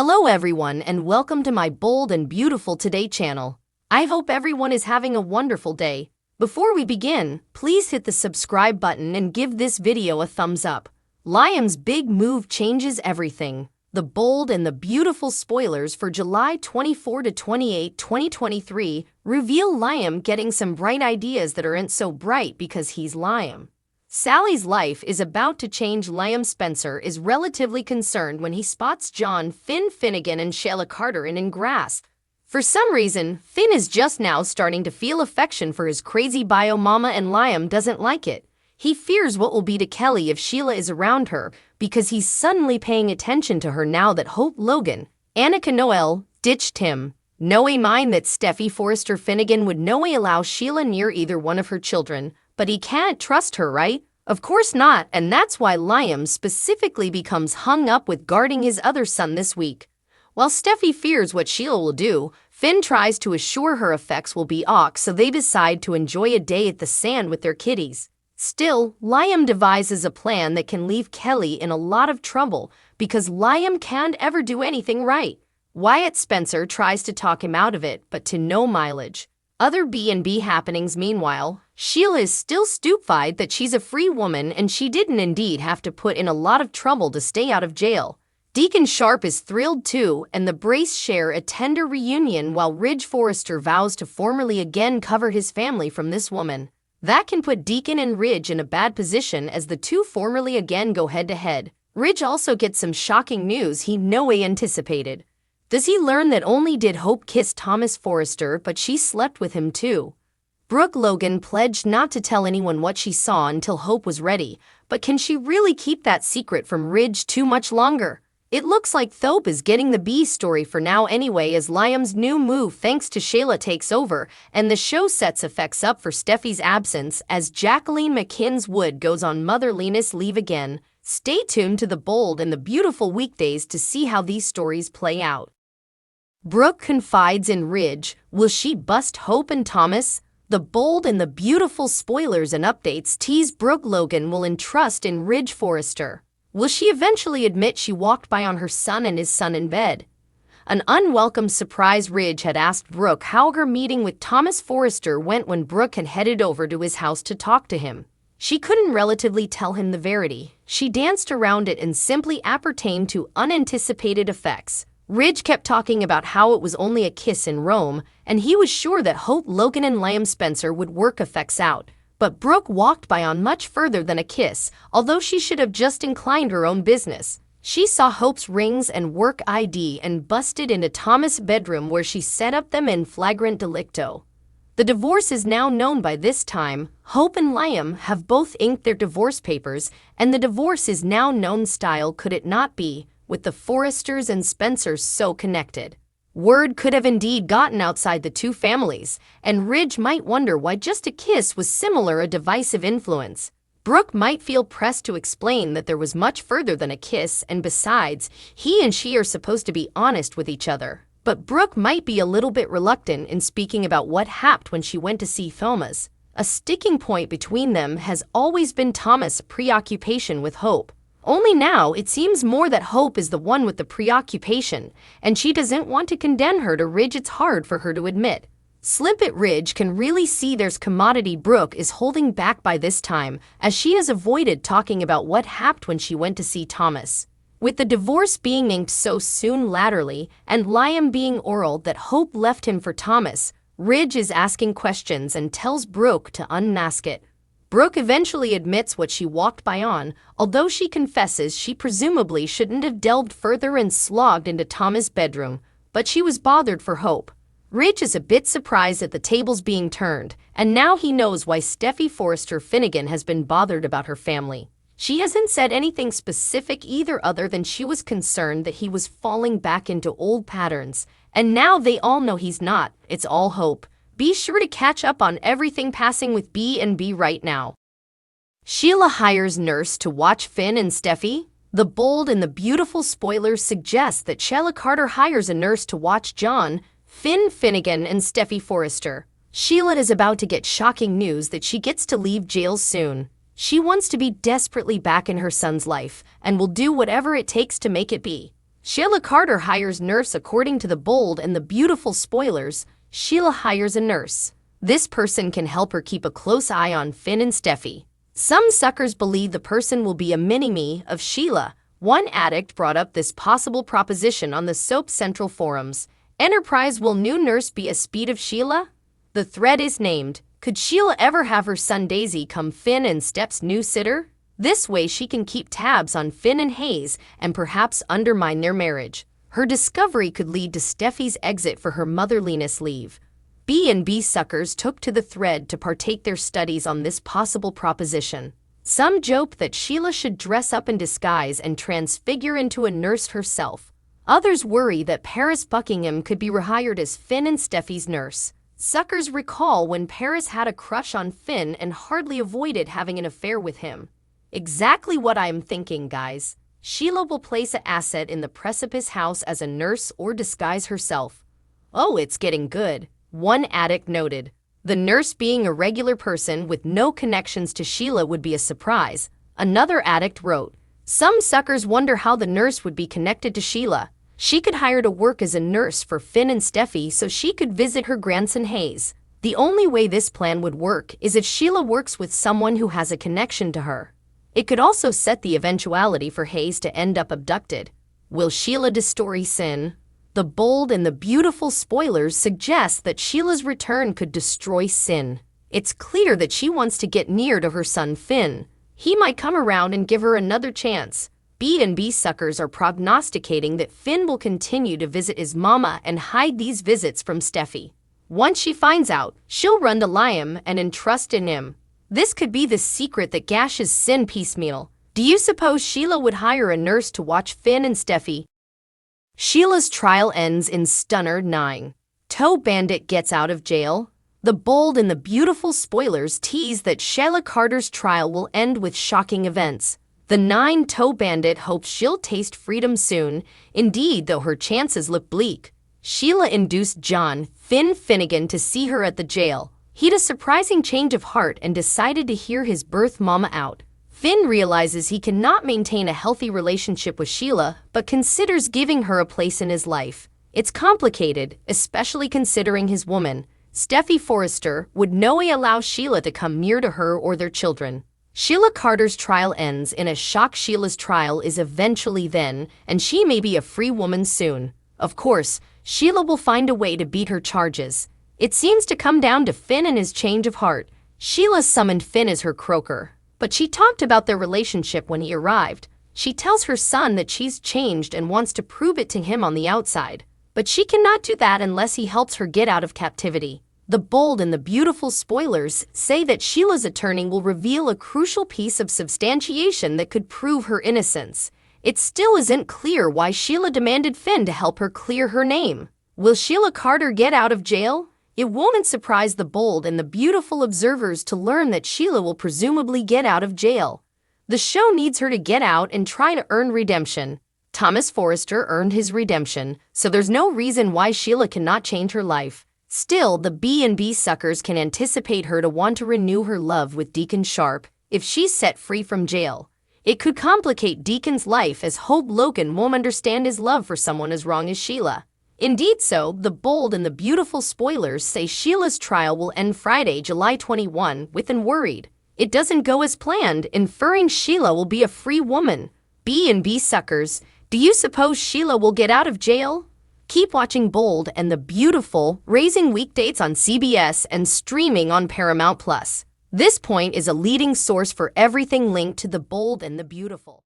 Hello everyone and welcome to my Bold and Beautiful Today channel. I hope everyone is having a wonderful day. Before we begin, please hit the subscribe button and give this video a thumbs up. Liam's big move changes everything. The bold and the beautiful spoilers for July 24 to 28, 2023 reveal Liam getting some bright ideas that aren't so bright because he's Liam. Sally's life is about to change. Liam Spencer is relatively concerned when he spots John, Finn Finnegan and Shayla Carter in grass. For some reason, Finn is just now starting to feel affection for his crazy bio mama and Liam doesn't like it. He fears what will be to Kelly if Sheila is around her because he's suddenly paying attention to her now that Hope Logan, Annika Noel, ditched him. No mind that Steffi Forrester Finnegan would no way allow Sheila near either one of her children. But he can't trust her, right? Of course not, and that's why Liam specifically becomes hung up with guarding his other son this week. While Steffi fears what Sheila will do, Finn tries to assure her effects will be ox, so they decide to enjoy a day at the sand with their kitties. Still, Liam devises a plan that can leave Kelly in a lot of trouble because Liam can't ever do anything right. Wyatt Spencer tries to talk him out of it, but to no mileage. Other B&B happenings meanwhile, Sheila is still stupefied that she's a free woman and she didn't indeed have to put in a lot of trouble to stay out of jail. Deacon Sharp is thrilled too, and the Brace share a tender reunion while Ridge Forrester vows to formally again cover his family from this woman. That can put Deacon and Ridge in a bad position as the two formally again go head-to-head. Ridge also gets some shocking news he no way anticipated. Does he learn that only did Hope kiss Thomas Forrester, but she slept with him too? Brooke Logan pledged not to tell anyone what she saw until Hope was ready, but can she really keep that secret from Ridge too much longer? It looks like Thope is getting the B story for now anyway as Liam's new move thanks to Shayla takes over, and the show sets effects up for Steffi's absence as Jacqueline McKinn's Wood goes on motherliness leave again. Stay tuned to the Bold and the Beautiful weekdays to see how these stories play out. Brooke confides in Ridge. Will she bust Hope and Thomas? The Bold and the Beautiful spoilers and updates tease Brooke Logan will entrust in Ridge Forrester. Will she eventually admit she walked by on her son and his son in bed? An unwelcome surprise. Ridge had asked Brooke how her meeting with Thomas Forrester went when Brooke had headed over to his house to talk to him. She couldn't relatively tell him the verity. She danced around it and simply appertained to unanticipated effects. Ridge kept talking about how it was only a kiss in Rome, and he was sure that Hope Logan and Liam Spencer would work effects out. But Brooke walked by on much further than a kiss, although she should have just inclined her own business. She saw Hope's rings and work ID and busted into Thomas' bedroom where she set up them in flagrant delicto. The divorce is now known by this time. Hope and Liam have both inked their divorce papers, and the divorce is now known. Style could it not be, with the Forresters and Spencers so connected. Word could have indeed gotten outside the two families, and Ridge might wonder why just a kiss was similar a divisive influence. Brooke might feel pressed to explain that there was much further than a kiss, and besides, he and she are supposed to be honest with each other. But Brooke might be a little bit reluctant in speaking about what happened when she went to see Thomas. A sticking point between them has always been Thomas' preoccupation with Hope. Only now it seems more that Hope is the one with the preoccupation, and she doesn't want to condemn her to Ridge. It's hard for her to admit. Slip at Ridge can really see there's commodity. Brooke is holding back by this time, as she has avoided talking about what happened when she went to see Thomas. With the divorce being inked so soon latterly, and Liam being oral that Hope left him for Thomas, Ridge is asking questions and tells Brooke to unmask it. Brooke eventually admits what she walked by on, although she confesses she presumably shouldn't have delved further and slogged into Thomas' bedroom, but she was bothered for Hope. Ridge is a bit surprised at the tables being turned, and now he knows why Steffi Forrester Finnegan has been bothered about her family. She hasn't said anything specific either other than she was concerned that he was falling back into old patterns, and now they all know he's not. It's all Hope. Be sure to catch up on everything passing with B&B right now. Sheila hires nurse to watch Finn and Steffi. The Bold and the Beautiful spoilers suggest that Shayla Carter hires a nurse to watch John, Finn Finnegan and Steffi Forrester. Sheila is about to get shocking news that she gets to leave jail soon. She wants to be desperately back in her son's life and will do whatever it takes to make it be. Sheila Carter hires nurse. According to the Bold and the Beautiful spoilers, Sheila hires a nurse. This person can help her keep a close eye on Finn and Steffi. Some suckers believe the person will be a mini-me of Sheila. One addict brought up this possible proposition on the Soap Central forums. Enterprise, will new nurse be a speed of Sheila? The thread is named, could Sheila ever have her son Daisy come Finn and Step's new sitter? This way she can keep tabs on Finn and Hayes and perhaps undermine their marriage. Her discovery could lead to Steffi's exit for her motherliness leave. B&B suckers took to the thread to partake their studies on this possible proposition. Some joke that Sheila should dress up in disguise and transfigure into a nurse herself. Others worry that Paris Buckingham could be rehired as Finn and Steffi's nurse. Suckers recall when Paris had a crush on Finn and hardly avoided having an affair with him. Exactly what I'm thinking, guys. Sheila will place an asset in the Precipice house as a nurse or disguise herself. Oh, it's getting good, one addict noted. The nurse being a regular person with no connections to Sheila would be a surprise. Another addict wrote, some suckers wonder how the nurse would be connected to Sheila. She could hire to work as a nurse for Finn and Steffi so she could visit her grandson Hayes. The only way this plan would work is if Sheila works with someone who has a connection to her. It could also set the eventuality for Hayes to end up abducted. Will Sheila destroy Sin? The Bold and the Beautiful spoilers suggest that Sheila's return could destroy Sin. It's clear that she wants to get near to her son Finn. He might come around and give her another chance. B&B suckers are prognosticating that Finn will continue to visit his mama and hide these visits from Steffi. Once she finds out, she'll run to Liam and entrust in him. This could be the secret that gashes Sin piecemeal. Do you suppose Sheila would hire a nurse to watch Finn and Steffi? Sheila's trial ends in stunner 9. Tow Bandit gets out of jail. The Bold and the Beautiful spoilers tease that Sheila Carter's trial will end with shocking events. The 9 Tow Bandit hopes she'll taste freedom soon. Indeed, though her chances look bleak. Sheila induced John Finn Finnegan to see her at the jail. He had a surprising change of heart and decided to hear his birth mama out. Finn realizes he cannot maintain a healthy relationship with Sheila, but considers giving her a place in his life. It's complicated, especially considering his woman, Steffi Forrester, would no way allow Sheila to come near to her or their children. Sheila Carter's trial ends in a shock. Sheila's trial is eventually then, and she may be a free woman soon. Of course, Sheila will find a way to beat her charges. It seems to come down to Finn and his change of heart. Sheila summoned Finn as her croaker, but she talked about their relationship when he arrived. She tells her son that she's changed and wants to prove it to him on the outside. But she cannot do that unless he helps her get out of captivity. The Bold and the Beautiful spoilers say that Sheila's attorney will reveal a crucial piece of substantiation that could prove her innocence. It still isn't clear why Sheila demanded Finn to help her clear her name. Will Sheila Carter get out of jail? It won't surprise the Bold and the Beautiful observers to learn that Sheila will presumably get out of jail. The show needs her to get out and try to earn redemption. Thomas Forrester earned his redemption, so there's no reason why Sheila cannot change her life. Still, the B&B suckers can anticipate her to want to renew her love with Deacon Sharp if she's set free from jail. It could complicate Deacon's life as Hope Logan won't understand his love for someone as wrong as Sheila. Indeed so, the Bold and the Beautiful spoilers say Sheila's trial will end Friday, July 21, with Worried. It doesn't go as planned, inferring Sheila will be a free woman. B&B suckers, do you suppose Sheila will get out of jail? Keep watching Bold and the Beautiful, raising weekdates on CBS and streaming on Paramount+. This point is a leading source for everything linked to the Bold and the Beautiful.